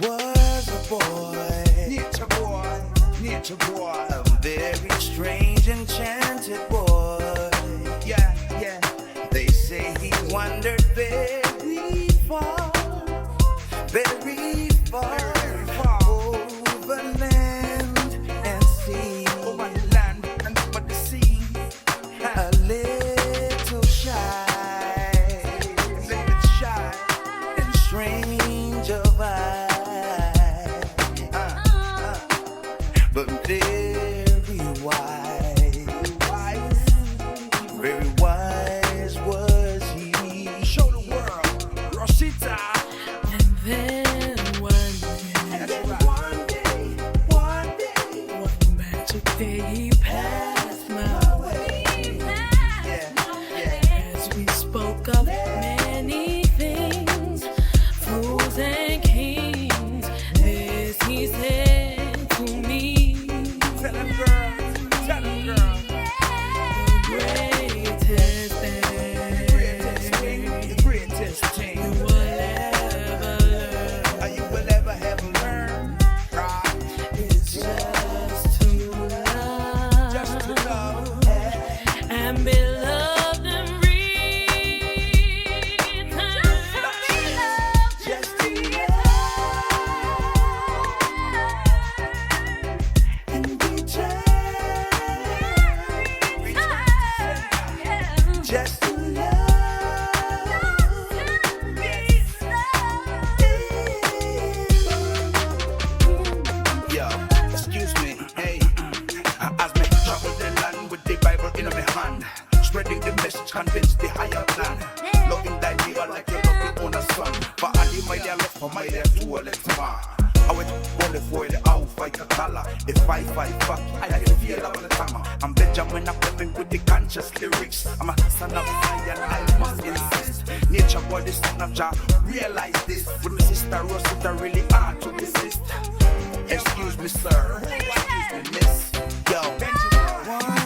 was a boy, nature boy, a very strange, enchanted boy. Yeah, yeah. They say he wandered very far, very far, over land and sea, over the land and over the sea. A little shy and strange of eye, but very wise was he. Show the world, Rosita. And then one day, one magic day he passed my way. As we spoke of many things, fools and kings, this he said to me. Tell him, girl. The greatest thing you will ever have learned It's just to love and be loved and returned. just to love and return. Just to love. Yo, excuse me, hey. As me travel the land with the Bible in my hand, spreading the message, convince the higher plan. Loving thy neighbor like you love your own son. For Ali, my dear, love for my dear, to a little man. I went only for the out fight a color. If I fight fuck, I can feel up on the timer. I'm Benjamin, I'm living with the conscious lyrics. I'm a son of fire and I must insist. Nature boy, the son of Jah, realize this. With my sister Rosita, really hard to resist. Excuse me, sir. Excuse me, miss. Yo, Benjamin.